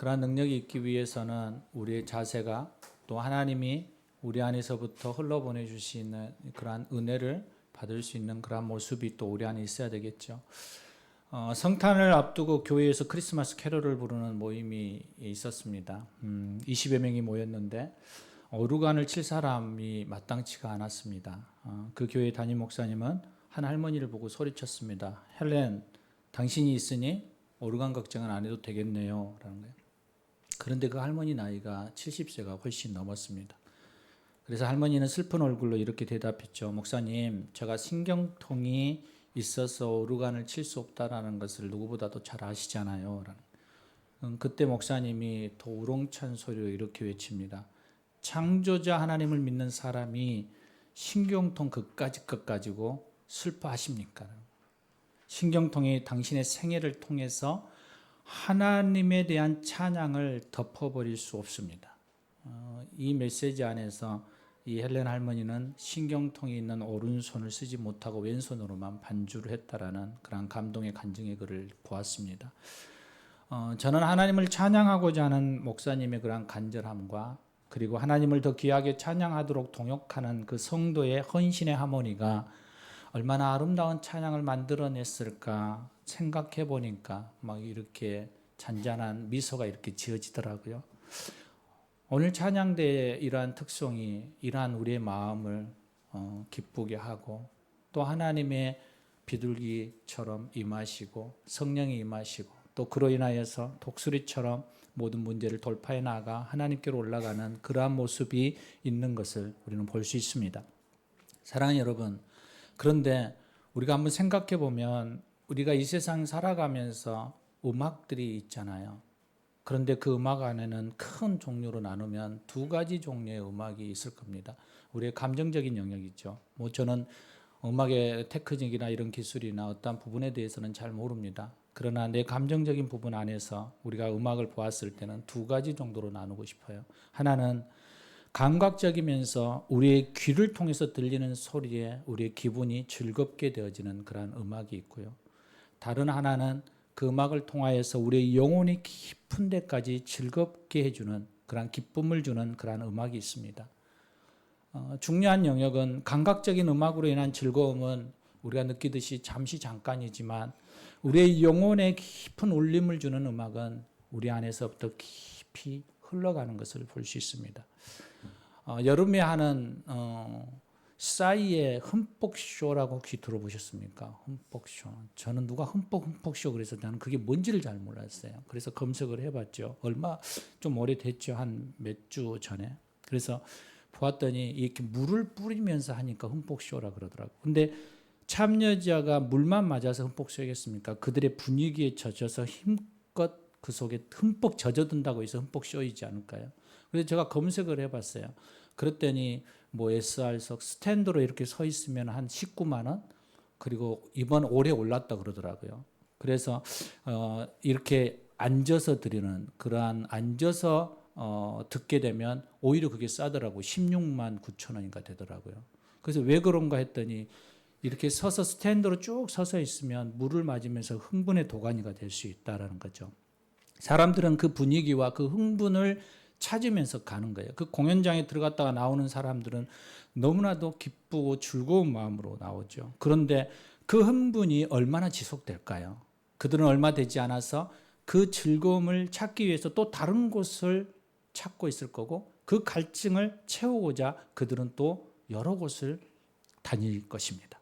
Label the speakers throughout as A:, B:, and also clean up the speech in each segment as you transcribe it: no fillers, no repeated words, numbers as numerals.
A: 그러한 능력이 있기 위해서는 우리의 자세가 또 하나님이 우리 안에서부터 흘러보내 주시는 그러한 은혜를 받을 수 있는 그러한 모습이 또 우리 안에 있어야 되겠죠. 성탄을 앞두고 교회에서 크리스마스 캐롤을 부르는 모임이 있었습니다. 20여 명이 모였는데 오르간을 칠 사람이 마땅치가 않았습니다. 그 교회 담임 목사님은 한 할머니를 보고 소리쳤습니다. 헬렌, 당신이 있으니 오르간 걱정은 안 해도 되겠네요. 라는 거예요. 그런데 그 할머니 나이가 70세가 훨씬 넘었습니다. 그래서 할머니는 슬픈 얼굴로 이렇게 대답했죠. 목사님, 제가 신경통이 있어서 오르간을 칠 수 없다라는 것을 누구보다도 잘 아시잖아요. 그때 목사님이 더 우렁찬 소리로 이렇게 외칩니다. 창조자 하나님을 믿는 사람이 신경통 그까짓 것 가지고 슬퍼하십니까? 신경통이 당신의 생애를 통해서 하나님에 대한 찬양을 덮어버릴 수 없습니다. 이 메시지 안에서 이 헬렌 할머니는 신경통이 있는 오른손을 쓰지 못하고 왼손으로만 반주를 했다라는 그런 감동의 간증의 글을 보았습니다. 저는 하나님을 찬양하고자 하는 목사님의 그런 간절함과 그리고 하나님을 더 귀하게 찬양하도록 동역하는 그 성도의 헌신의 하모니가 얼마나 아름다운 찬양을 만들어냈을까 생각해 보니까 막 이렇게 잔잔한 미소가 이렇게 지어지더라고요. 오늘 찬양대의 이러한 특성이 이러한 우리의 마음을 기쁘게 하고 또 하나님의 비둘기처럼 임하시고 성령이 임하시고 또 그로 인하여서 독수리처럼 모든 문제를 돌파해 나가 하나님께로 올라가는 그러한 모습이 있는 것을 우리는 볼 수 있습니다. 사랑하는 여러분, 그런데 우리가 한번 생각해 보면 우리가 이 세상 살아가면서 음악들이 있잖아요. 그런데 그 음악 안에는 큰 종류로 나누면 두 가지 종류의 음악이 있을 겁니다. 우리의 감정적인 영역이죠. 저는 음악의 테크닉이나 이런 기술이나 어떤 부분에 대해서는 잘 모릅니다. 그러나 내 감정적인 부분 안에서 우리가 음악을 보았을 때는 두 가지 정도로 나누고 싶어요. 하나는 감각적이면서 우리의 귀를 통해서 들리는 소리에 우리의 기분이 즐겁게 되어지는 그런 음악이 있고요. 다른 하나는 그 음악을 통하여서 우리의 영혼이 깊은 데까지 즐겁게 해주는 그런 기쁨을 주는 그런 음악이 있습니다. 중요한 영역은 감각적인 음악으로 인한 즐거움은 우리가 느끼듯이 잠시 잠깐이지만 우리의 영혼에 깊은 울림을 주는 음악은 우리 안에서부터 깊이 흘러가는 것을 볼 수 있습니다. 여름에 하는 싸이의 흠뻑쇼라고 혹시 들어보셨습니까? 흠뻑쇼. 저는 누가 흠뻑쇼 그래서 나는 그게 뭔지를 잘 몰랐어요. 그래서 검색을 해봤죠. 얼마 좀 오래됐죠. 한 몇 주 전에. 그래서 보았더니 이렇게 물을 뿌리면서 하니까 흠뻑쇼라 그러더라고요. 근데 참여자가 물만 맞아서 흠뻑쇼겠습니까? 그들의 분위기에 젖어서 힘껏 그 속에 흠뻑 젖어든다고 해서 흠뻑쇼이지 않을까요? 그래서 제가 검색을 해봤어요. 그랬더니 SR석 스탠드로 이렇게 서 있으면 한 19만 원, 그리고 이번 올해 올랐다 그러더라고요. 그래서 이렇게 앉아서 드리는 그러한 앉아서 듣게 되면 오히려 그게 싸더라고요. 16만 9천 원인가 되더라고요. 그래서 왜 그런가 했더니 이렇게 서서 스탠드로 쭉 서서 있으면 물을 맞으면서 흥분의 도가니가 될 수 있다는 거죠. 사람들은 그 분위기와 그 흥분을 찾으면서 가는 거예요. 그 공연장에 들어갔다가 나오는 사람들은 너무나도 기쁘고 즐거운 마음으로 나오죠. 그런데 그 흥분이 얼마나 지속될까요? 그들은 얼마 되지 않아서 그 즐거움을 찾기 위해서 또 다른 곳을 찾고 있을 거고 그 갈증을 채우고자 그들은 또 여러 곳을 다닐 것입니다.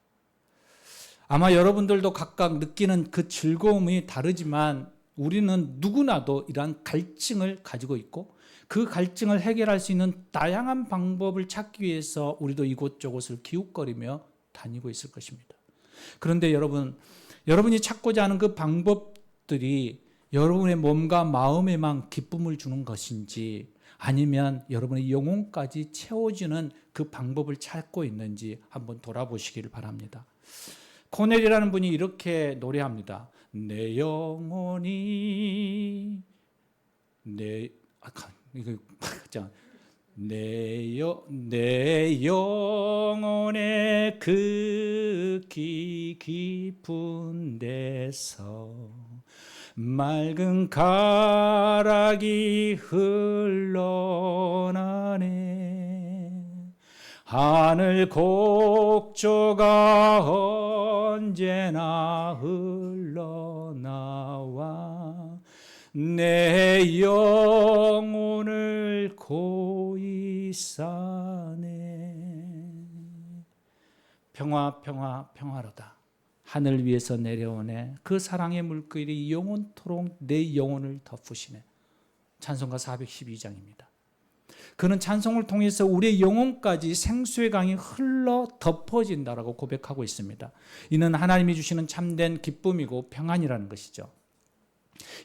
A: 아마 여러분들도 각각 느끼는 그 즐거움이 다르지만 우리는 누구나도 이러한 갈증을 가지고 있고 그 갈증을 해결할 수 있는 다양한 방법을 찾기 위해서 우리도 이곳저곳을 기웃거리며 다니고 있을 것입니다. 그런데 여러분이 찾고자 하는 그 방법들이 여러분의 몸과 마음에만 기쁨을 주는 것인지 아니면 여러분의 영혼까지 채워주는 그 방법을 찾고 있는지 한번 돌아보시기를 바랍니다. 코넬이라는 분이 이렇게 노래합니다. 내 영혼이 내 영혼의 극히 깊은 데서 맑은 가락이 흘러나네. 하늘 곡조가 언제나 흘러나와 내 영혼을 고이 싸네. 평화 평화 평화로다. 하늘 위에서 내려오네. 그 사랑의 물결이 영원토록 내 영혼을 덮으시네. 찬송가 412장입니다. 그는 찬송을 통해서 우리의 영혼까지 생수의 강이 흘러 덮어진다라고 고백하고 있습니다. 이는 하나님이 주시는 참된 기쁨이고 평안이라는 것이죠.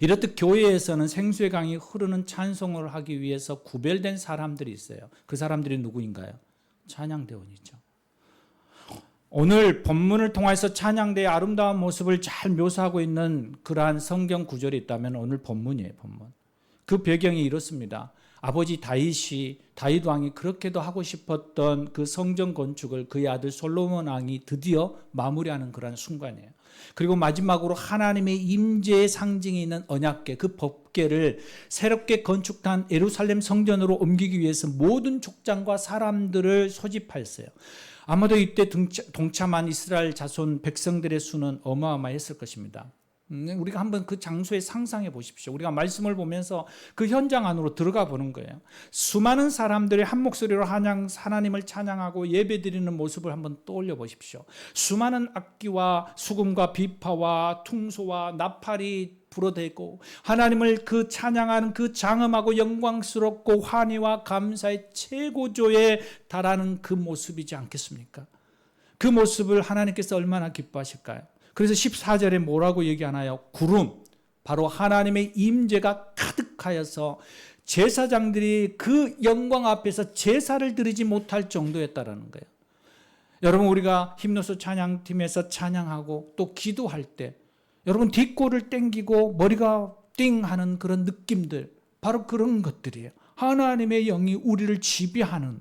A: 이렇듯 교회에서는 생수의 강이 흐르는 찬송을 하기 위해서 구별된 사람들이 있어요. 그 사람들이 누구인가요? 찬양대원이죠. 오늘 본문을 통해서 찬양대의 아름다운 모습을 잘 묘사하고 있는 그러한 성경 구절이 있다면 오늘 본문이에요. 본문. 그 배경이 이렇습니다. 아버지 다윗 왕이 그렇게도 하고 싶었던 그 성전 건축을 그의 아들 솔로몬 왕이 드디어 마무리하는 그런 순간이에요. 그리고 마지막으로 하나님의 임재의 상징이 있는 언약궤, 그 법궤를 새롭게 건축한 예루살렘 성전으로 옮기기 위해서 모든 족장과 사람들을 소집하였어요. 아마도 이때 동참한 이스라엘 자손 백성들의 수는 어마어마했을 것입니다. 우리가 한번 그 장소에 상상해 보십시오. 우리가 말씀을 보면서 그 현장 안으로 들어가 보는 거예요. 수많은 사람들이 한 목소리로 하나님을 찬양하고 예배드리는 모습을 한번 떠올려 보십시오. 수많은 악기와 수금과 비파와 퉁소와 나팔이 불어대고 하나님을 그 찬양하는 그 장엄하고 영광스럽고 환희와 감사의 최고조에 달하는 그 모습이지 않겠습니까? 그 모습을 하나님께서 얼마나 기뻐하실까요? 그래서 14절에 뭐라고 얘기하나요? 구름, 바로 하나님의 임재가 가득하여서 제사장들이 그 영광 앞에서 제사를 드리지 못할 정도였다라는 거예요. 여러분, 우리가 힘노소 찬양팀에서 찬양하고 또 기도할 때 여러분 뒷골을 땡기고 머리가 띵 하는 그런 느낌들, 바로 그런 것들이에요. 하나님의 영이 우리를 지배하는,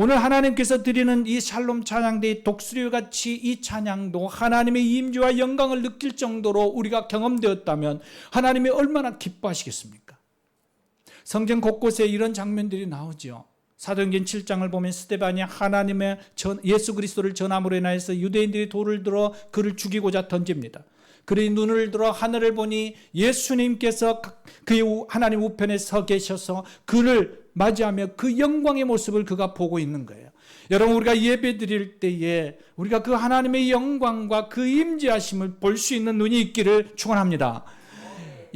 A: 오늘 하나님께서 드리는 이 샬롬 찬양대의 독수리와 같이 이 찬양도 하나님의 임재와 영광을 느낄 정도로 우리가 경험되었다면 하나님이 얼마나 기뻐하시겠습니까? 성경 곳곳에 이런 장면들이 나오죠. 사도행전 7장을 보면 스데반이 하나님의 예수 그리스도를 전함으로 인하여서 유대인들이 돌을 들어 그를 죽이고자 던집니다. 그의 눈을 들어 하늘을 보니 예수님께서 그의 하나님 우편에 서 계셔서 그를 맞이하며 그 영광의 모습을 그가 보고 있는 거예요. 여러분, 우리가 예배 드릴 때에 우리가 그 하나님의 영광과 그 임재하심을 볼 수 있는 눈이 있기를 축원합니다.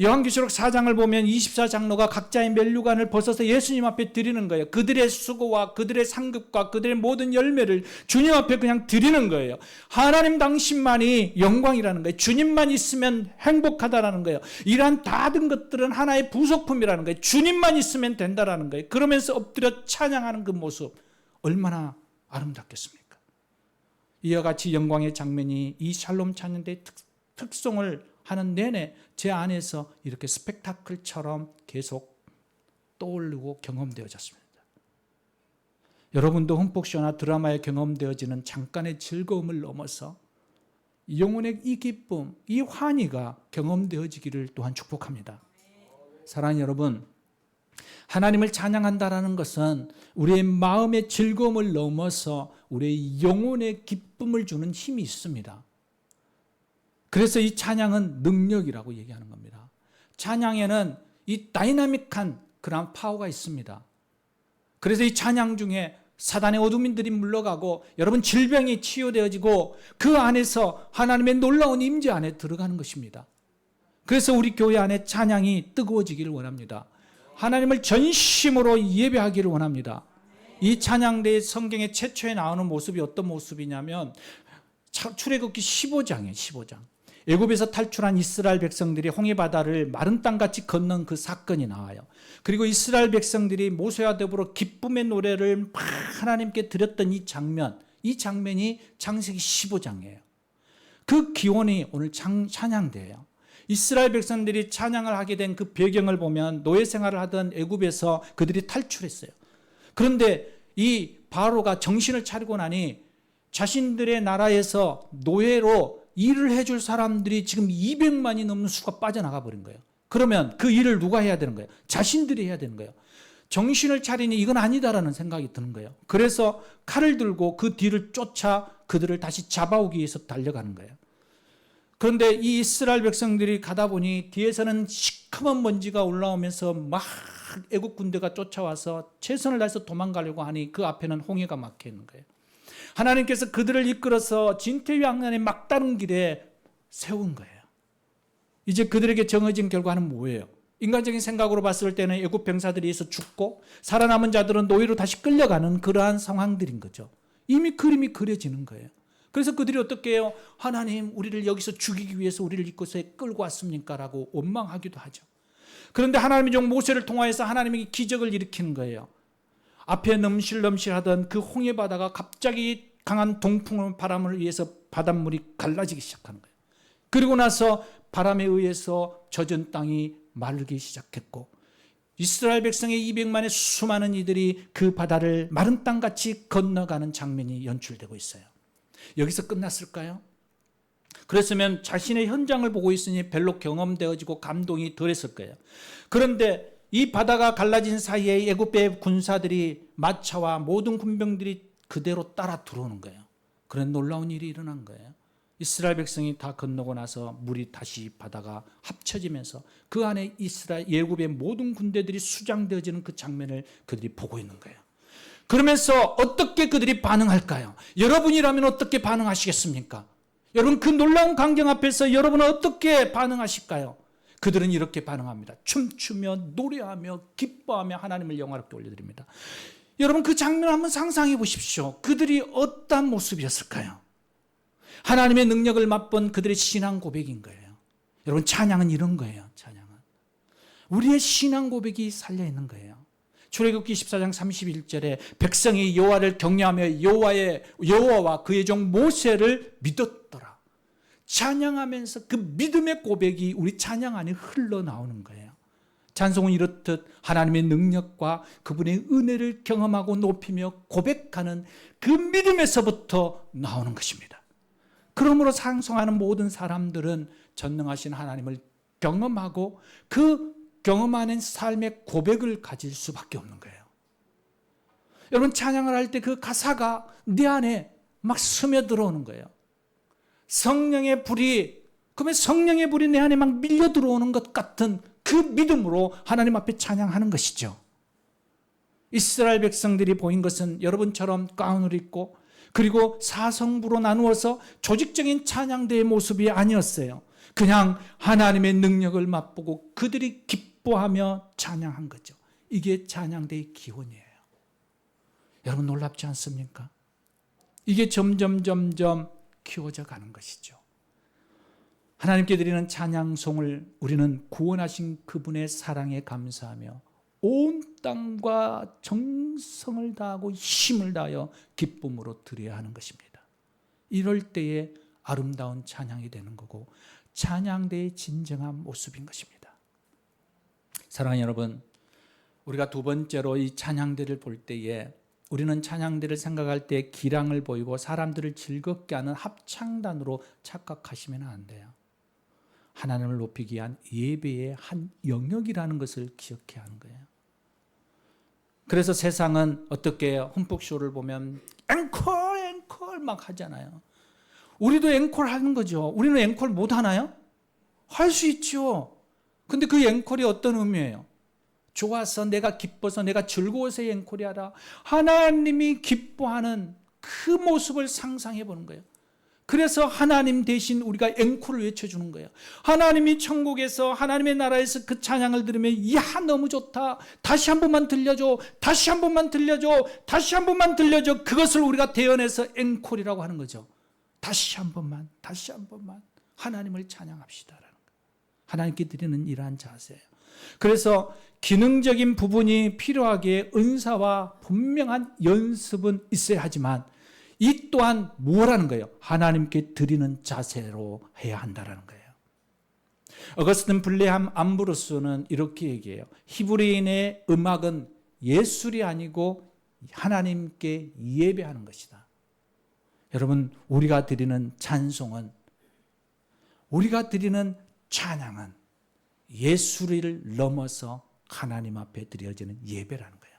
A: 요한계시록 4장을 보면 24장로가 각자의 면류관을 벗어서 예수님 앞에 드리는 거예요. 그들의 수고와 그들의 상급과 그들의 모든 열매를 주님 앞에 그냥 드리는 거예요. 하나님 당신만이 영광이라는 거예요. 주님만 있으면 행복하다라는 거예요. 이러한 다른 것들은 하나의 부속품이라는 거예요. 주님만 있으면 된다라는 거예요. 그러면서 엎드려 찬양하는 그 모습, 얼마나 아름답겠습니까? 이와 같이 영광의 장면이 이 샬롬 찬양대의 특성을 하는 내내 제 안에서 이렇게 스펙타클처럼 계속 떠오르고 경험되어졌습니다. 여러분도 흠뻑쇼나 드라마에 경험되어지는 잠깐의 즐거움을 넘어서 영혼의 이 기쁨, 이 환희가 경험되어지기를 또한 축복합니다. 사랑하는 여러분, 하나님을 찬양한다라는 것은 우리의 마음의 즐거움을 넘어서 우리의 영혼의 기쁨을 주는 힘이 있습니다. 그래서 이 찬양은 능력이라고 얘기하는 겁니다. 찬양에는 이 다이나믹한 그런 파워가 있습니다. 그래서 이 찬양 중에 사단의 어둠인들이 물러가고 여러분 질병이 치유되어지고 그 안에서 하나님의 놀라운 임재 안에 들어가는 것입니다. 그래서 우리 교회 안에 찬양이 뜨거워지기를 원합니다. 하나님을 전심으로 예배하기를 원합니다. 이 찬양대의 성경에 최초에 나오는 모습이 어떤 모습이냐면 출애굽기 15장이에요. 15장. 애굽에서 탈출한 이스라엘 백성들이 홍해바다를 마른 땅같이 건넌 그 사건이 나와요. 그리고 이스라엘 백성들이 모세와 더불어 기쁨의 노래를 막 하나님께 드렸던 이 장면이 창세기 15장이에요. 그 기원이 오늘 찬양대예요. 이스라엘 백성들이 찬양을 하게 된 그 배경을 보면 노예 생활을 하던 애굽에서 그들이 탈출했어요. 그런데 이 바로가 정신을 차리고 나니 자신들의 나라에서 노예로 일을 해줄 사람들이 지금 200만이 넘는 수가 빠져나가 버린 거예요. 그러면 그 일을 누가 해야 되는 거예요? 자신들이 해야 되는 거예요. 정신을 차리니 이건 아니다라는 생각이 드는 거예요. 그래서 칼을 들고 그 뒤를 쫓아 그들을 다시 잡아오기 위해서 달려가는 거예요. 그런데 이 이스라엘 백성들이 가다 보니 뒤에서는 시커먼 먼지가 올라오면서 막 애국 군대가 쫓아와서 최선을 다해서 도망가려고 하니 그 앞에는 홍해가 막혀 있는 거예요. 하나님께서 그들을 이끌어서 진퇴양난의 막다른 길에 세운 거예요. 이제 그들에게 정해진 결과는 뭐예요? 인간적인 생각으로 봤을 때는 애국 병사들이 있어 죽고 살아남은 자들은 노예로 다시 끌려가는 그러한 상황들인 거죠. 이미 그림이 그려지는 거예요. 그래서 그들이 어떻게 해요? 하나님, 우리를 여기서 죽이기 위해서 우리를 이곳에 끌고 왔습니까? 라고 원망하기도 하죠. 그런데 하나님의 종 모세를 통하여서 하나님이 기적을 일으키는 거예요. 앞에 넘실넘실하던 그 홍해 바다가 갑자기 강한 동풍 바람을 의해서 바닷물이 갈라지기 시작하는 거예요. 그리고 나서 바람에 의해서 젖은 땅이 마르기 시작했고 이스라엘 백성의 200만의 수많은 이들이 그 바다를 마른 땅같이 건너가는 장면이 연출되고 있어요. 여기서 끝났을까요? 그랬으면 자신의 현장을 보고 있으니 별로 경험되어지고 감동이 덜했을 거예요. 그런데 이 바다가 갈라진 사이에 애굽의 군사들이 마차와 모든 군병들이 그대로 따라 들어오는 거예요. 그런 놀라운 일이 일어난 거예요. 이스라엘 백성이 다 건너고 나서 물이 다시 바다가 합쳐지면서 그 안에 이스라엘 애굽의 모든 군대들이 수장되어지는 그 장면을 그들이 보고 있는 거예요. 그러면서 어떻게 그들이 반응할까요? 여러분이라면 어떻게 반응하시겠습니까? 여러분 그 놀라운 광경 앞에서 여러분은 어떻게 반응하실까요? 그들은 이렇게 반응합니다. 춤추며 노래하며 기뻐하며 하나님을 영화롭게 올려드립니다. 여러분 그 장면을 한번 상상해 보십시오. 그들이 어떤 모습이었을까요? 하나님의 능력을 맛본 그들의 신앙 고백인 거예요. 여러분 찬양은 이런 거예요. 찬양은 우리의 신앙 고백이 살려있는 거예요. 출애굽기 14장 31절에 백성이 여호와를 경외하며 여호와와 그의 종 모세를 믿었더라. 찬양하면서 그 믿음의 고백이 우리 찬양 안에 흘러나오는 거예요. 찬송은 이렇듯 하나님의 능력과 그분의 은혜를 경험하고 높이며 고백하는 그 믿음에서부터 나오는 것입니다. 그러므로 찬송하는 모든 사람들은 전능하신 하나님을 경험하고 그 경험하는 삶의 고백을 가질 수밖에 없는 거예요. 여러분 찬양을 할 때 그 가사가 내 안에 막 스며들어오는 거예요. 성령의 불이 그러면 성령의 불이 내 안에 막 밀려 들어오는 것 같은 그 믿음으로 하나님 앞에 찬양하는 것이죠. 이스라엘 백성들이 보인 것은 여러분처럼 가운을 입고 그리고 사성부로 나누어서 조직적인 찬양대의 모습이 아니었어요. 그냥 하나님의 능력을 맛보고 그들이 기뻐하며 찬양한 거죠. 이게 찬양대의 기원이에요. 여러분 놀랍지 않습니까? 이게 점점 키워져 가는 것이죠. 하나님께 드리는 찬양송을 우리는 구원하신 그분의 사랑에 감사하며 온 땅과 정성을 다하고 힘을 다하여 기쁨으로 드려야 하는 것입니다. 이럴 때에 아름다운 찬양이 되는 거고 찬양대의 진정한 모습인 것입니다. 사랑하는 여러분, 우리가 두 번째로 이 찬양대를 볼 때에 우리는 찬양대를 생각할 때 기량을 보이고 사람들을 즐겁게 하는 합창단으로 착각하시면 안 돼요. 하나님을 높이기 위한 예배의 한 영역이라는 것을 기억해야 하는 거예요. 그래서 세상은 어떻게 해요? 흠뻑쇼를 보면 앵콜 막 하잖아요. 우리도 앵콜 하는 거죠. 우리는 앵콜 못 하나요? 할 수 있죠. 근데 그 앵콜이 어떤 의미예요? 좋아서 내가 기뻐서 내가 즐거워서 앵콜이 아니라 하나님이 기뻐하는 그 모습을 상상해 보는 거예요. 그래서 하나님 대신 우리가 앵콜을 외쳐주는 거예요. 하나님이 천국에서 하나님의 나라에서 그 찬양을 들으면 야 너무 좋다. 다시 한 번만 들려줘. 다시 한 번만 들려줘. 다시 한 번만 들려줘. 그것을 우리가 대언해서 앵콜이라고 하는 거죠. 다시 한 번만 하나님을 찬양합시다라는 거예요. 하나님께 드리는 이러한 자세예요. 그래서 기능적인 부분이 필요하기에 은사와 분명한 연습은 있어야 하지만 이 또한 뭐라는 거예요? 하나님께 드리는 자세로 해야 한다는 거예요. 어거스틴 블레함 암브로스는 이렇게 얘기해요. 히브리인의 음악은 예술이 아니고 하나님께 예배하는 것이다. 여러분 우리가 드리는 찬송은 우리가 드리는 찬양은 예술을 넘어서 하나님 앞에 드려지는 예배라는 거예요.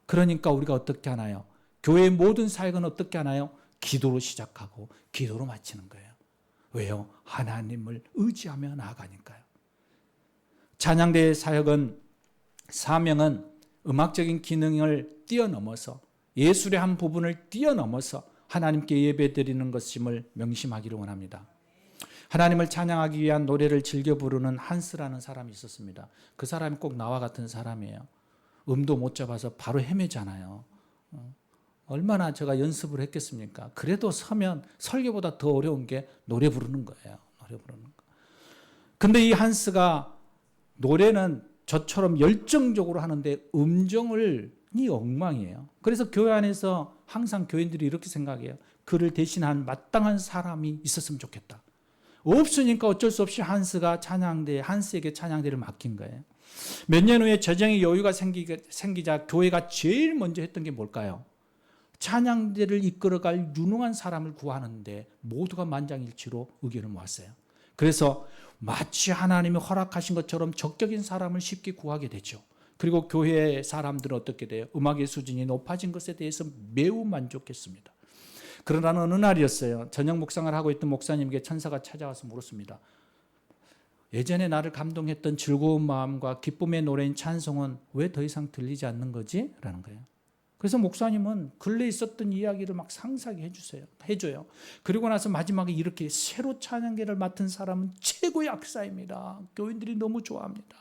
A: 그러니까 우리가 어떻게 하나요? 교회의 모든 사역은 어떻게 하나요? 기도로 시작하고 기도로 마치는 거예요. 왜요? 하나님을 의지하며 나아가니까요. 찬양대의 사역은, 사명은 음악적인 기능을 뛰어넘어서, 예술의 한 부분을 뛰어넘어서 하나님께 예배드리는 것임을 명심하기를 원합니다. 하나님을 찬양하기 위한 노래를 즐겨 부르는 한스라는 사람이 있었습니다. 그 사람이 꼭 나와 같은 사람이에요. 음도 못 잡아서 바로 헤매잖아요. 얼마나 제가 연습을 했겠습니까? 그래도 서면 설교보다 더 어려운 게 노래 부르는 거예요. 노래 부르는 거. 근데 이 한스가 노래는 저처럼 열정적으로 하는데 음정이 엉망이에요. 그래서 교회 안에서 항상 교인들이 이렇게 생각해요. 그를 대신한 마땅한 사람이 있었으면 좋겠다. 없으니까 어쩔 수 없이 한스에게 찬양대를 맡긴 거예요. 몇 년 후에 재정의 여유가 생기자 교회가 제일 먼저 했던 게 뭘까요? 찬양대를 이끌어갈 유능한 사람을 구하는데 모두가 만장일치로 의견을 모았어요. 그래서 마치 하나님이 허락하신 것처럼 적격인 사람을 쉽게 구하게 되죠. 그리고 교회 사람들은 어떻게 돼요? 음악의 수준이 높아진 것에 대해서 매우 만족했습니다. 그러나 어느 날이었어요. 저녁 묵상을 하고 있던 목사님에게 천사가 찾아와서 물었습니다. 예전에 나를 감동했던 즐거운 마음과 기쁨의 노래인 찬송은 왜 더 이상 들리지 않는 거지? 라는 거예요. 그래서 목사님은 근래 있었던 이야기를 막 상세하게 해줘요. 그리고 나서 마지막에 이렇게, 새로 찬양계를 맡은 사람은 최고의 악사입니다. 교인들이 너무 좋아합니다.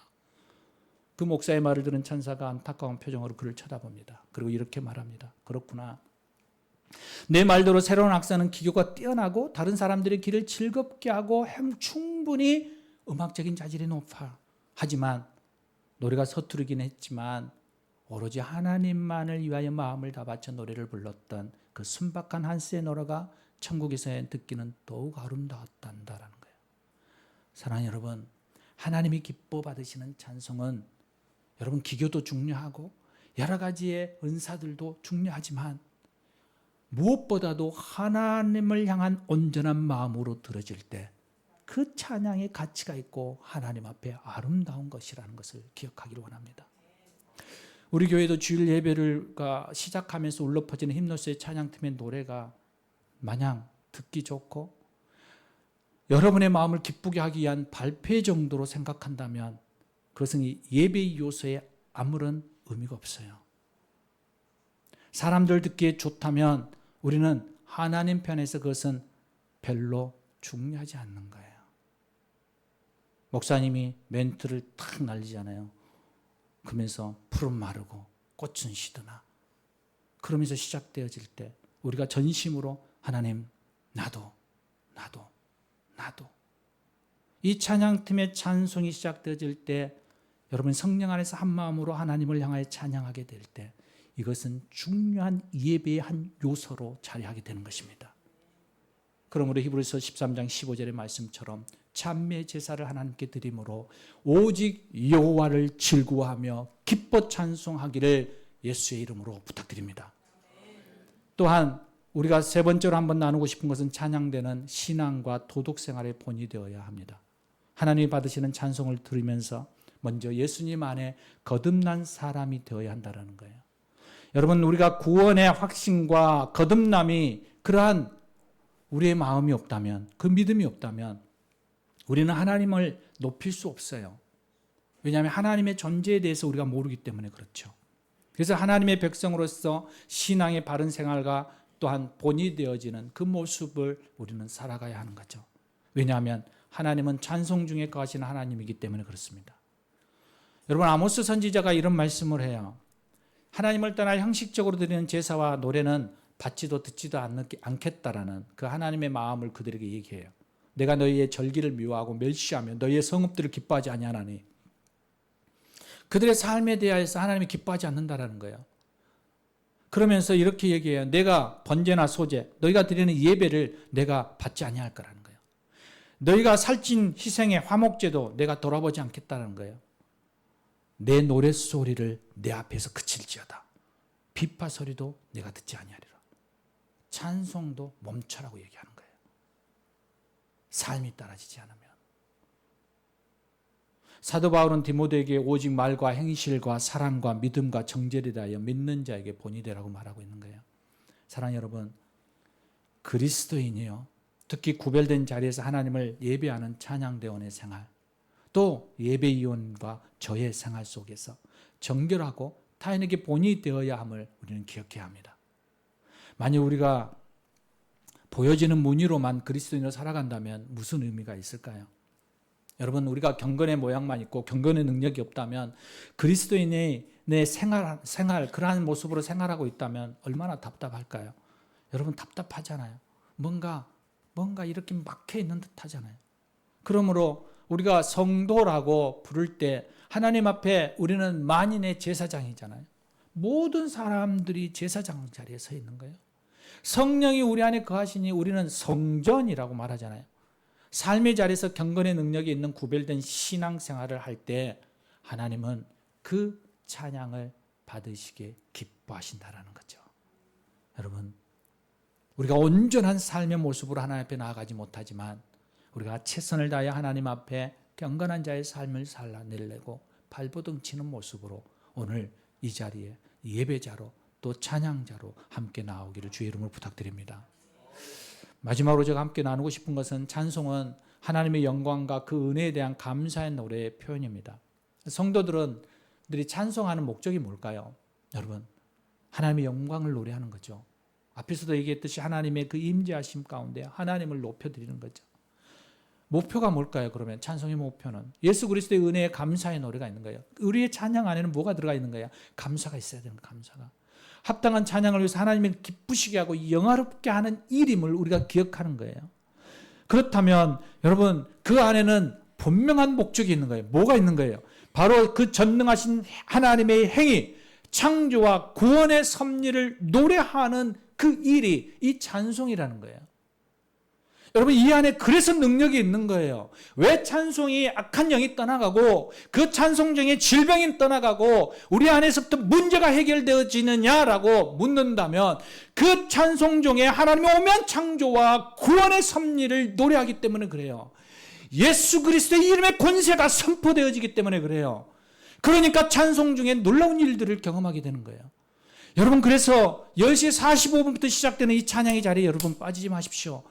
A: 그 목사의 말을 들은 천사가 안타까운 표정으로 그를 쳐다봅니다. 그리고 이렇게 말합니다. 그렇구나. 내 말대로 새로운 악사는 기교가 뛰어나고 다른 사람들의 길을 즐겁게 하고 충분히 음악적인 자질이 높아. 하지만 노래가 서투르긴 했지만 오로지 하나님만을 위하여 마음을 다 바쳐 노래를 불렀던 그 순박한 한스의 노래가 천국에서 듣기는 더욱 아름다웠단다라는 거예요. 사랑하는 여러분, 하나님이 기뻐 받으시는 찬송은 여러분 기교도 중요하고 여러 가지의 은사들도 중요하지만 무엇보다도 하나님을 향한 온전한 마음으로 들어질 때 그 찬양의 가치가 있고 하나님 앞에 아름다운 것이라는 것을 기억하기를 원합니다. 우리 교회도 주일 예배를 시작하면서 울려 퍼지는 힘노스의 찬양팀의 노래가 마냥 듣기 좋고 여러분의 마음을 기쁘게 하기 위한 발표 정도로 생각한다면 그것은 예배의 요소에 아무런 의미가 없어요. 사람들 듣기에 좋다면 우리는 하나님 편에서 그것은 별로 중요하지 않는 거예요. 목사님이 멘트를 탁 날리잖아요. 그러면서 풀은 마르고 꽃은 시드나. 그러면서 시작되어질 때 우리가 전심으로 하나님, 나도. 이 찬양팀의 찬송이 시작되어질 때 여러분 성령 안에서 한 마음으로 하나님을 향하여 찬양하게 될 때 이것은 중요한 예배의 한 요소로 자리하게 되는 것입니다. 그러므로 히브리서 13장 15절의 말씀처럼 찬미 제사를 하나님께 드림으로 오직 여호와를 즐거워하며 기뻐 찬송하기를 예수의 이름으로 부탁드립니다. 또한 우리가 세 번째로 한번 나누고 싶은 것은 찬양대는 신앙과 도덕 생활의 본이 되어야 합니다. 하나님이 받으시는 찬송을 들으면서 먼저 예수님 안에 거듭난 사람이 되어야 한다는 거예요. 여러분, 우리가 구원의 확신과 거듭남이 그러한 우리의 마음이 없다면, 그 믿음이 없다면 우리는 하나님을 높일 수 없어요. 왜냐하면 하나님의 존재에 대해서 우리가 모르기 때문에 그렇죠. 그래서 하나님의 백성으로서 신앙의 바른 생활과 또한 본이 되어지는 그 모습을 우리는 살아가야 하는 거죠. 왜냐하면 하나님은 찬송 중에 거하시는 하나님이기 때문에 그렇습니다. 여러분, 아모스 선지자가 이런 말씀을 해요. 하나님을 떠나 형식적으로 드리는 제사와 노래는 받지도 듣지도 않겠다라는 그 하나님의 마음을 그들에게 얘기해요. 내가 너희의 절기를 미워하고 멸시하며 너희의 성읍들을 기뻐하지 아니하나니. 그들의 삶에 대하여서 하나님이 기뻐하지 않는다라는 거예요. 그러면서 이렇게 얘기해요. 내가 번제나 소제, 너희가 드리는 예배를 내가 받지 아니할 거라는 거예요. 너희가 살찐 희생의 화목제도 내가 돌아보지 않겠다는 거예요. 내 노랫소리를 내 앞에서 그칠지어다. 비파 소리도 내가 듣지 아니하리라. 찬송도 멈춰라고 얘기하는 거예요. 삶이 따라지지 않으면. 사도 바울은 디모데에게 오직 말과 행실과 사랑과 믿음과 정죄에 대하여 믿는 자에게 본이 되라고 말하고 있는 거예요. 사랑하는 여러분, 그리스도인이요, 특히 구별된 자리에서 하나님을 예배하는 찬양대원의 생활, 또 예배위원과 저의 생활 속에서 정결하고 타인에게 본이 되어야 함을 우리는 기억해야 합니다. 만약 우리가 보여지는 무늬로만 그리스도인으로 살아간다면 무슨 의미가 있을까요? 여러분, 우리가 경건의 모양만 있고 경건의 능력이 없다면, 그리스도인의 내 생활 그러한 모습으로 생활하고 있다면 얼마나 답답할까요? 여러분, 답답하잖아요. 뭔가 이렇게 막혀 있는 듯 하잖아요. 그러므로 우리가 성도라고 부를 때 하나님 앞에 우리는 만인의 제사장이잖아요. 모든 사람들이 제사장 자리에 서 있는 거예요. 성령이 우리 안에 거하시니 우리는 성전이라고 말하잖아요. 삶의 자리에서 경건의 능력이 있는 구별된 신앙생활을 할 때 하나님은 그 찬양을 받으시게 기뻐하신다라는 거죠. 여러분, 우리가 온전한 삶의 모습으로 하나님 앞에 나아가지 못하지만 우리가 최선을 다해 하나님 앞에 경건한 자의 삶을 살아내려고 발버둥 치는 모습으로 오늘 이 자리에 예배자로 또 찬양자로 함께 나오기를 주의 이름으로 부탁드립니다. 마지막으로 제가 함께 나누고 싶은 것은, 찬송은 하나님의 영광과 그 은혜에 대한 감사의 노래의 표현입니다. 성도들이 찬송하는 목적이 뭘까요? 여러분, 하나님의 영광을 노래하는 거죠. 앞에서도 얘기했듯이 하나님의 그 임재하심 가운데 하나님을 높여드리는 거죠. 목표가 뭘까요? 그러면 찬송의 목표는 예수 그리스도의 은혜에 감사의 노래가 있는 거예요. 우리의 찬양 안에는 뭐가 들어가 있는 거예요? 감사가 있어야 되는 거예요. 감사가. 합당한 찬양을 위해서 하나님을 기쁘시게 하고 영화롭게 하는 일임을 우리가 기억하는 거예요. 그렇다면 여러분, 그 안에는 분명한 목적이 있는 거예요. 뭐가 있는 거예요? 바로 그 전능하신 하나님의 행위, 창조와 구원의 섭리를 노래하는 그 일이 이 찬송이라는 거예요. 여러분, 이 안에 그래서 능력이 있는 거예요. 왜 찬송이 악한 영이 떠나가고 그 찬송 중에 질병이 떠나가고 우리 안에서부터 문제가 해결되어지느냐라고 묻는다면, 그 찬송 중에 하나님의 오묘한 창조와 구원의 섭리를 노래하기 때문에 그래요. 예수 그리스도의 이름의 권세가 선포되어지기 때문에 그래요. 그러니까 찬송 중에 놀라운 일들을 경험하게 되는 거예요. 여러분, 그래서 10시 45분부터 시작되는 이 찬양의 자리에 여러분 빠지지 마십시오.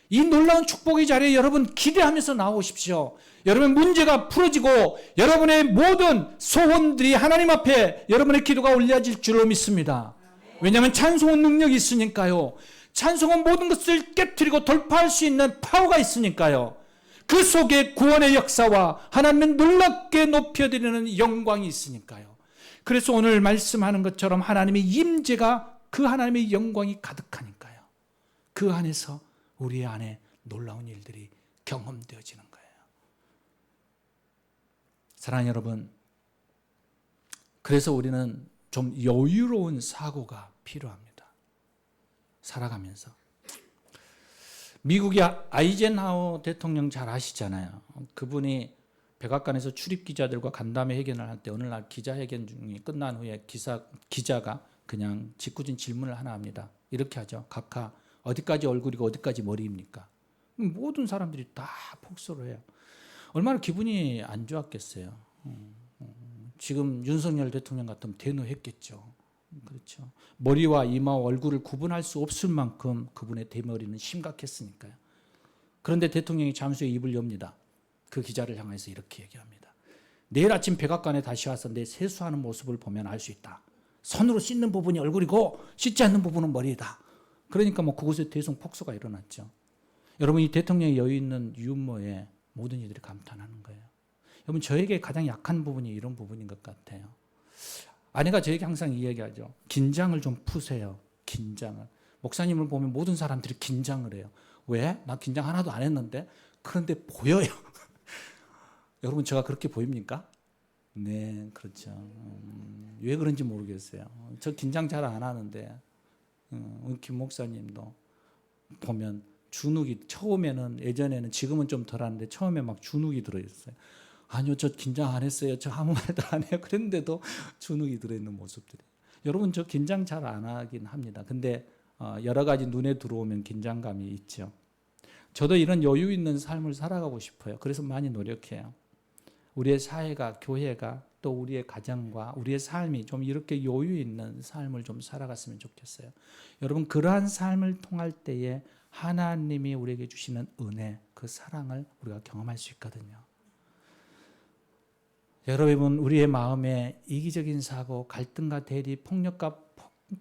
A: 이 놀라운 축복의 자리에 여러분 기대하면서 나오십시오. 여러분의 문제가 풀어지고 여러분의 모든 소원들이 하나님 앞에 여러분의 기도가 올려질 줄로 믿습니다. 왜냐하면 찬송은 능력이 있으니까요. 찬송은 모든 것을 깨트리고 돌파할 수 있는 파워가 있으니까요. 그 속에 구원의 역사와 하나님을 놀랍게 높여드리는 영광이 있으니까요. 그래서 오늘 말씀하는 것처럼 하나님의 임재가, 그 하나님의 영광이 가득하니까요. 그 안에서 우리 안에 놀라운 일들이 경험되어지는 거예요. 사랑하는 여러분, 그래서 우리는 좀 여유로운 사고가 필요합니다. 살아가면서. 미국의 아이젠하워 대통령 잘 아시잖아요. 그분이 백악관에서 출입기자들과 간담회 회견을 할 때 어느 날 기자회견 중이 끝난 후에 기자가 그냥 짓궂은 질문을 하나 합니다. 이렇게 하죠. 각하, 어디까지 얼굴이고 어디까지 머리입니까? 모든 사람들이 다 폭소를 해요. 얼마나 기분이 안 좋았겠어요. 지금 윤석열 대통령 같으면 대노했겠죠. 그렇죠. 머리와 이마와 얼굴을 구분할 수 없을 만큼 그분의 대머리는 심각했으니까요. 그런데 대통령이 잠시 후에 입을 엽니다. 그 기자를 향해서 이렇게 얘기합니다. 내일 아침 백악관에 다시 와서 내 세수하는 모습을 보면 알 수 있다. 손으로 씻는 부분이 얼굴이고 씻지 않는 부분은 머리다. 그러니까 그곳에 대성폭소가 일어났죠. 여러분, 이 대통령의 여유 있는 유머에 모든 이들이 감탄하는 거예요. 여러분, 저에게 가장 약한 부분이 이런 부분인 것 같아요. 아내가 저에게 항상 이야기하죠. 긴장을 좀 푸세요. 긴장을. 목사님을 보면 모든 사람들이 긴장을 해요. 왜? 나 긴장 하나도 안 했는데. 그런데 보여요. 여러분, 제가 그렇게 보입니까? 네, 그렇죠. 왜 그런지 모르겠어요. 저 긴장 잘 안 하는데 김 목사님도 보면 주눅이, 처음에는, 예전에는, 지금은 좀 덜 하는데 처음에 막 주눅이 들어있어요. 아니요, 저 긴장 안 했어요. 저 아무 말도 안 해요. 그런데도 주눅이 들어있는 모습들이. 여러분, 저 긴장 잘 안 하긴 합니다. 근데 여러 가지 눈에 들어오면 긴장감이 있죠. 저도 이런 여유 있는 삶을 살아가고 싶어요. 그래서 많이 노력해요. 우리의 사회가, 교회가, 또 우리의 가정과 우리의 삶이 좀 이렇게 여유 있는 삶을 좀 살아갔으면 좋겠어요. 여러분, 그러한 삶을 통할 때에 하나님이 우리에게 주시는 은혜, 그 사랑을 우리가 경험할 수 있거든요. 여러분, 우리의 마음에 이기적인 사고, 갈등과 대리, 폭력과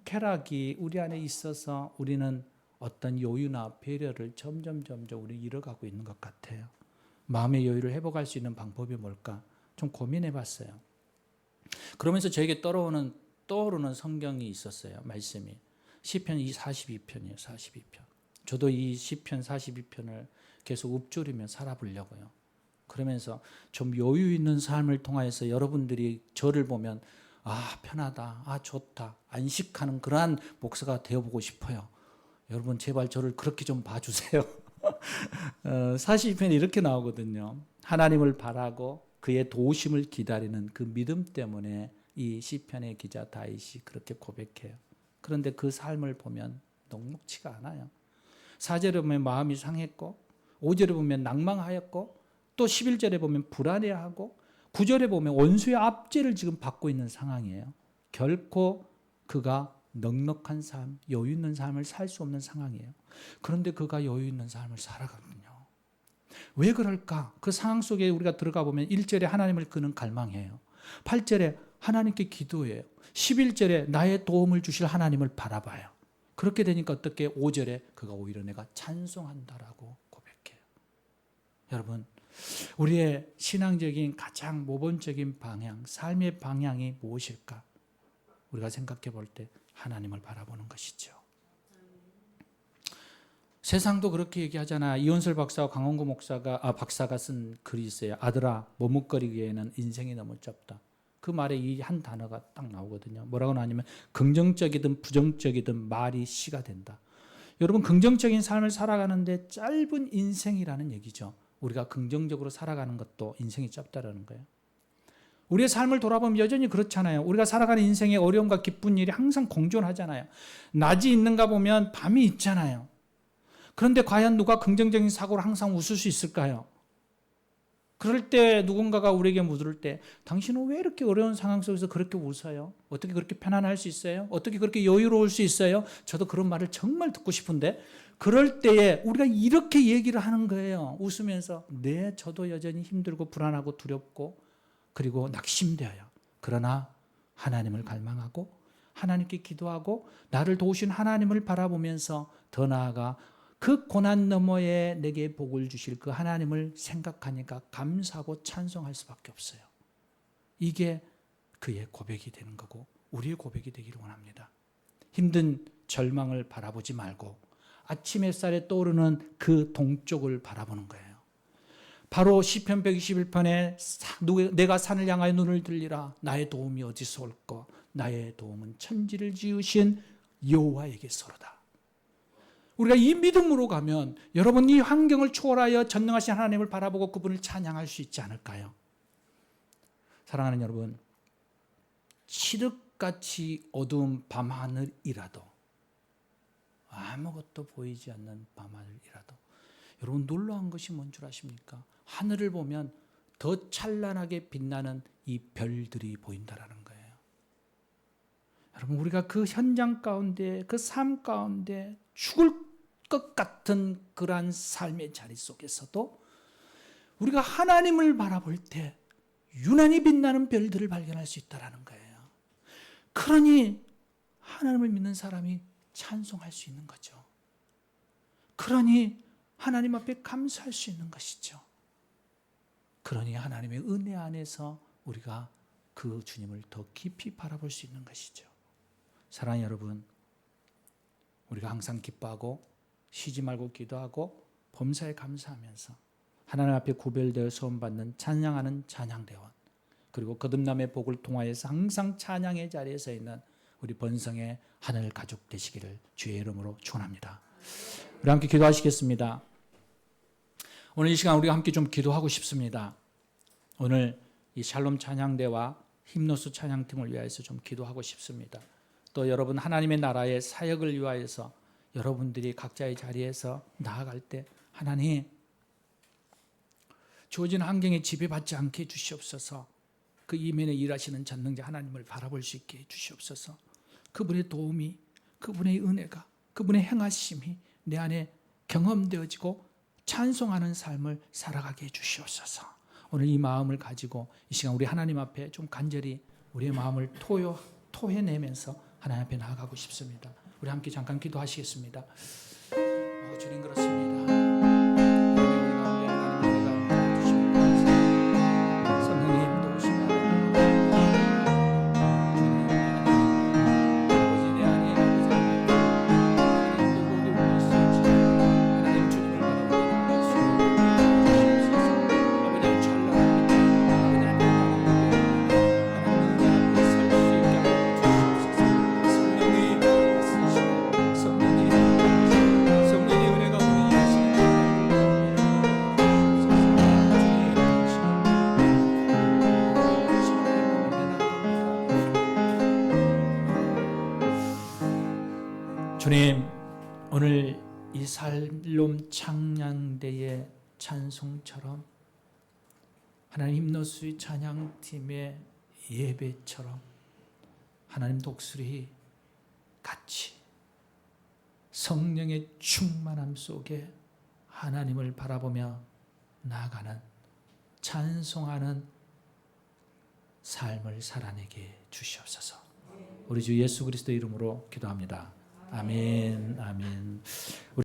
A: 쾌락이 우리 안에 있어서 우리는 어떤 여유나 배려를 점점 우리 잃어가고 있는 것 같아요. 마음의 여유를 회복할 수 있는 방법이 뭘까? 좀 고민해 봤어요. 그러면서 저에게 떠오르는 성경이 있었어요. 말씀이. 시편 42편이에요. 42편. 저도 이 시편 42편을 계속 읊조리며 살아보려고요. 그러면서 좀 여유 있는 삶을 통해서 여러분들이 저를 보면 아, 편하다, 아, 좋다, 안식하는 그러한 목사가 되어보고 싶어요. 여러분 제발 저를 그렇게 좀 봐주세요. 42편에 이렇게 나오거든요. 하나님을 바라고 그의 도우심을 기다리는 그 믿음 때문에 이 시편의 기자 다윗이 그렇게 고백해요. 그런데 그 삶을 보면 녹록치가 않아요. 4절에 보면 마음이 상했고, 5절에 보면 낭망하였고, 또 11절에 보면 불안해하고, 9절에 보면 원수의 압제를 지금 받고 있는 상황이에요. 결코 그가 넉넉한 삶, 여유 있는 삶을 살 수 없는 상황이에요. 그런데 그가 여유 있는 삶을 살아가거든요. 왜 그럴까? 그 상황 속에 우리가 들어가 보면 1절에 하나님을 그는 갈망해요. 8절에 하나님께 기도해요. 11절에 나의 도움을 주실 하나님을 바라봐요. 그렇게 되니까 어떻게 5절에 그가 오히려 내가 찬송한다라고 고백해요. 여러분, 우리의 신앙적인 가장 모범적인 방향, 삶의 방향이 무엇일까? 우리가 생각해 볼 때 하나님을 바라보는 것이죠. 세상도 그렇게 얘기하잖아. 이원설 박사와 강원구 박사가 쓴 글이 있어요. 아들아, 머뭇거리기에는 인생이 너무 짧다. 그 말에 이 한 단어가 딱 나오거든요. 뭐라고 나오냐면 긍정적이든 부정적이든 말이 시가 된다. 여러분, 긍정적인 삶을 살아가는데 짧은 인생이라는 얘기죠. 우리가 긍정적으로 살아가는 것도 인생이 짧다라는 거예요. 우리의 삶을 돌아보면 여전히 그렇잖아요. 우리가 살아가는 인생의 어려움과 기쁜 일이 항상 공존하잖아요. 낮이 있는가 보면 밤이 있잖아요. 그런데 과연 누가 긍정적인 사고를 항상 웃을 수 있을까요? 그럴 때 누군가가 우리에게 물을 때 당신은 왜 이렇게 어려운 상황 속에서 그렇게 웃어요? 어떻게 그렇게 편안할 수 있어요? 어떻게 그렇게 여유로울 수 있어요? 저도 그런 말을 정말 듣고 싶은데 그럴 때에 우리가 이렇게 얘기를 하는 거예요. 웃으면서 네, 저도 여전히 힘들고 불안하고 두렵고 그리고 낙심되어요. 그러나 하나님을 갈망하고 하나님께 기도하고 나를 도우신 하나님을 바라보면서 더 나아가 그 고난 너머에 내게 복을 주실 그 하나님을 생각하니까 감사하고 찬송할 수밖에 없어요. 이게 그의 고백이 되는 거고 우리의 고백이 되기를 원합니다. 힘든 절망을 바라보지 말고 아침 햇살에 떠오르는 그 동쪽을 바라보는 거예요. 바로 시편 121편에 내가 산을 향하여 눈을 들리라 나의 도움이 어디서 올까? 나의 도움은 천지를 지으신 여호와에게서로다. 우리가 이 믿음으로 가면 여러분 이 환경을 초월하여 전능하신 하나님을 바라보고 그분을 찬양할 수 있지 않을까요? 사랑하는 여러분, 칠흑같이 어두운 밤하늘이라도 아무것도 보이지 않는 밤하늘이라도 여러분 놀라운 것이 뭔 줄 아십니까? 하늘을 보면 더 찬란하게 빛나는 이 별들이 보인다라는 거예요. 여러분 우리가 그 현장 가운데 그 삶 가운데 죽을 것 같은 그러한 삶의 자리 속에서도 우리가 하나님을 바라볼 때 유난히 빛나는 별들을 발견할 수 있다는 거예요. 그러니 하나님을 믿는 사람이 찬송할 수 있는 거죠. 그러니 하나님 앞에 감사할 수 있는 것이죠. 그러니 하나님의 은혜 안에서 우리가 그 주님을 더 깊이 바라볼 수 있는 것이죠. 사랑하는 여러분, 우리가 항상 기뻐하고 쉬지 말고 기도하고 범사에 감사하면서 하나님 앞에 구별되어 소원받는 찬양하는 찬양대원 그리고 거듭남의 복을 통하여서 항상 찬양의 자리에 서 있는 우리 번성의 하늘 가족 되시기를 주의 이름으로 축원합니다. 우리 함께 기도하시겠습니다. 오늘 이 시간 우리가 함께 좀 기도하고 싶습니다. 오늘 이 샬롬 찬양대와 힘노스 찬양팀을 위하여서 좀 기도하고 싶습니다. 또 여러분 하나님의 나라의 사역을 위하여서 여러분들이 각자의 자리에서 나아갈 때 하나님 주어진 환경에 지배받지 않게 해주시옵소서. 그 이면에 일하시는 전능자 하나님을 바라볼 수 있게 해주시옵소서. 그분의 도움이, 그분의 은혜가, 그분의 행하심이 내 안에 경험되어지고 찬송하는 삶을 살아가게 해주시옵소서. 오늘 이 마음을 가지고 이 시간 우리 하나님 앞에 좀 간절히 우리의 마음을 토해내면서 하나님 앞에 나아가고 싶습니다. 우리 함께 잠깐 기도하시겠습니다. 주님 그렇습니다. 주님, 오늘 이 살롬 찬양대의 찬송처럼 하나님 힘노수의 찬양팀의 예배처럼 하나님 독수리 같이 성령의 충만함 속에 하나님을 바라보며 나아가는 찬송하는 삶을 살아내게 주시옵소서. 우리 주 예수 그리스도 이름으로 기도합니다. 아멘. 아멘.